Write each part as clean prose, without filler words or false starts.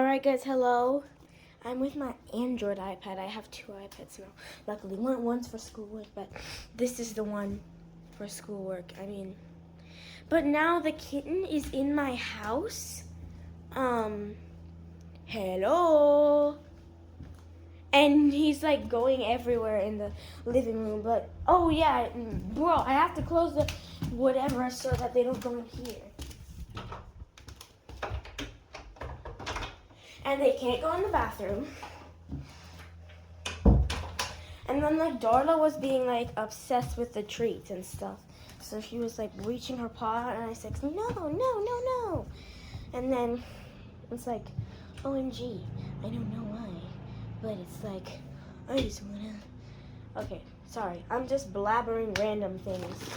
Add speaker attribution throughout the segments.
Speaker 1: Alright guys, hello. I'm with my Android iPad. I have two iPads now. Luckily, one's for schoolwork, but this is the one for schoolwork. But now the kitten is in my house. Hello. And he's like going everywhere in the living room, but oh yeah, bro, I have to close the whatever so that they don't go in here. And they can't go in the bathroom. And then like Darla was being like obsessed with the treats and stuff. So she was like reaching her paw out and I said, no. And then it's like, OMG, I don't know why. But it's like, I just wanna. Okay, sorry. I'm just blabbering random things.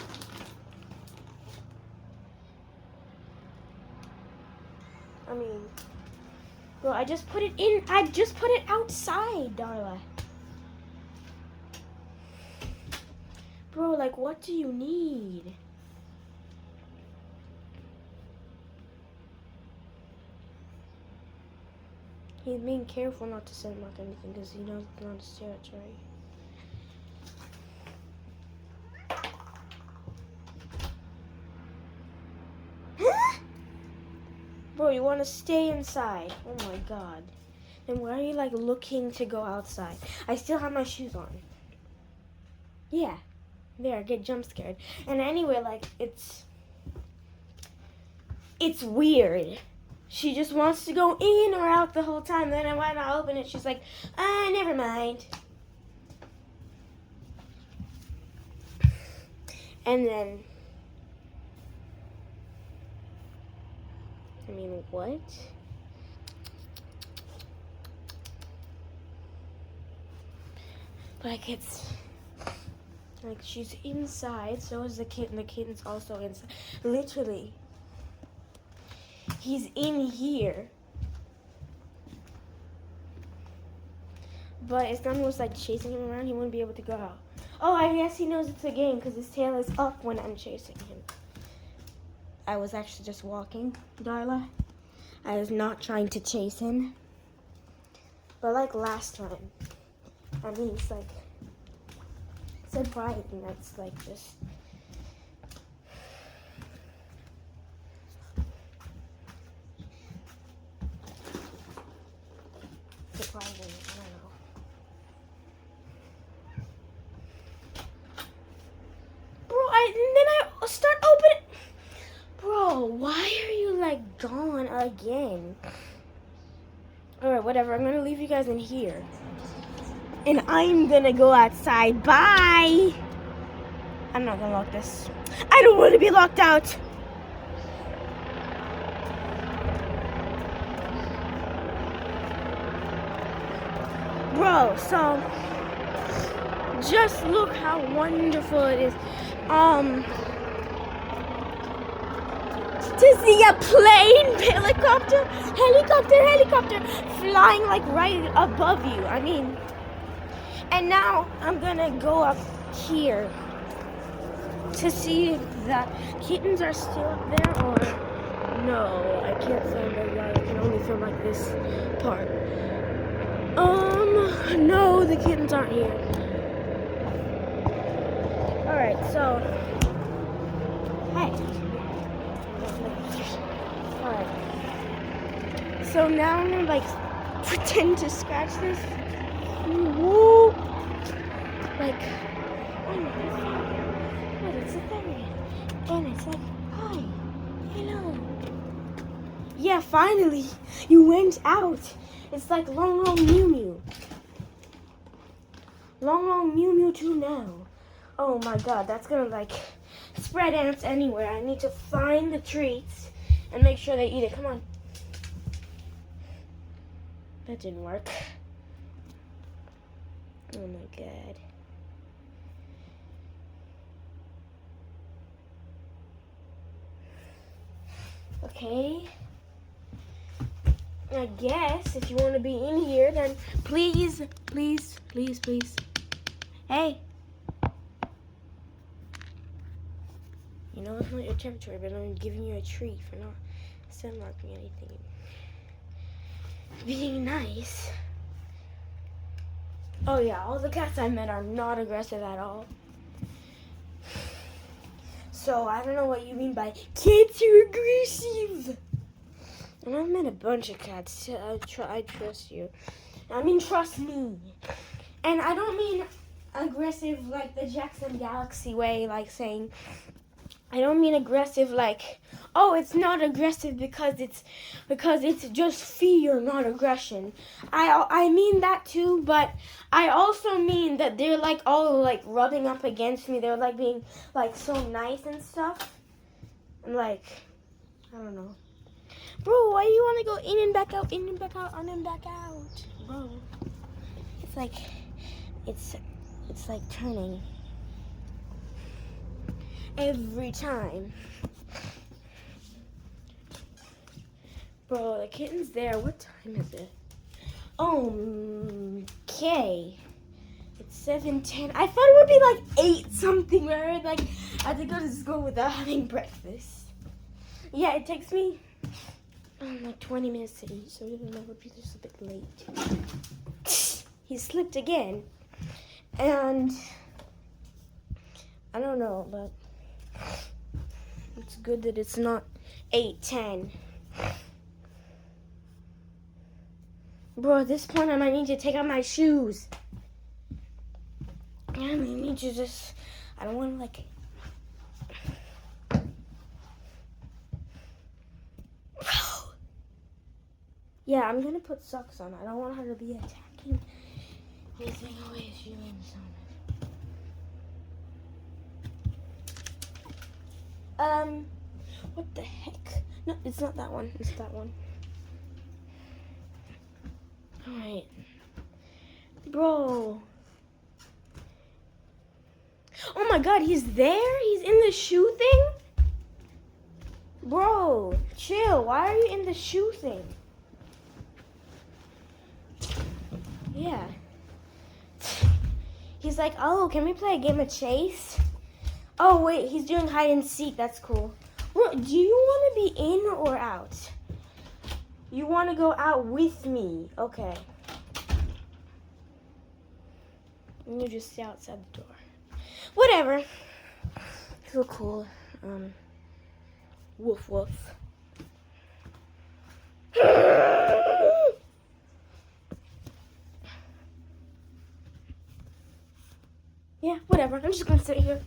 Speaker 1: Bro, I just put it in. I just put it outside, Darla. Bro, like, what do you need? He's being careful not to send mark anything because he knows it's not his territory. Bro, you want to stay inside. Oh my god. Then why are you like looking to go outside? I still have my shoes on. Yeah. There, I get jump scared. And anyway, like, it's weird. She just wants to go in or out the whole time. Then when I open it, she's like, never mind. And then, what? Like, it's, like, she's inside, so is the kitten. The kitten's also inside. Literally. He's in here. But if someone was, like, chasing him around, he wouldn't be able to go out. Oh, I guess he knows it's a game because his tail is up when I'm chasing him. I was actually just walking, Darla. I was not trying to chase him. But like last time, it's like surprising that's like this. Surprising, I don't know. Bro, then I start opening. Bro, why are you like gone again? Alright, whatever. I'm gonna leave you guys in here. And I'm gonna go outside. Bye! I'm not gonna lock this. I don't want to be locked out. Bro, so just look how wonderful it is. To see a plane, helicopter, flying like right above you. And now I'm gonna go up here to see if the kittens are still up there or no. I can't film very well. I can only film like this part. No, the kittens aren't here. Alright, so hey. Alright. So now I'm gonna like pretend to scratch this. Woo! Like, what is it there? And it's like, hi, hello. Yeah, finally, you went out. It's like long Mew Mew. Long Mew Mew 2 now. Oh my god, that's gonna like spread ants anywhere. I need to find the treats and make sure they eat it. Come on. That didn't work. Oh my god. Okay. I guess if you want to be in here, then please. Hey. You know it's not your territory, but I'm giving you a treat for not send marking anything. being nice. Oh yeah, all the cats I met are not aggressive at all. So I don't know what you mean by cats are aggressive. And I've met a bunch of cats. I trust you. I mean, trust me. And I don't mean aggressive like the Jackson Galaxy way, like saying, I don't mean aggressive like, oh, it's not aggressive because it's just fear, not aggression. I mean that too, but I also mean that they're like all like rubbing up against me. They're like being like so nice and stuff. And like, I don't know. Bro, why do you want to go in and back out, in and back out, in and back out? Bro, it's like turning every time. Bro, the kitten's there. What time is it? Okay. It's 7:10. I thought it would be like 8 something, where like I had to go to school without having breakfast. Yeah, it takes me like 20 minutes to eat, so even though it would be just a bit late. He slipped again. And I don't know, but it's good that it's not 8:10. Bro, at this point I might need to take out my shoes. I need to just, I don't want to like, yeah, I'm gonna put socks on. I don't want her to be attacking anything away if she lands on it. What the heck? No, it's not that one. It's that one. Alright. Bro. Oh my god, he's there? He's in the shoe thing? Bro, chill. Why are you in the shoe thing? Yeah. He's like, oh, can we play a game of chase? Oh, wait, he's doing hide and seek. That's cool. Bro, do you want to be in or out? You want to go out with me. Okay. And you just stay outside the door. Whatever. Feel cool. Woof woof. Yeah, whatever. I'm just gonna sit here.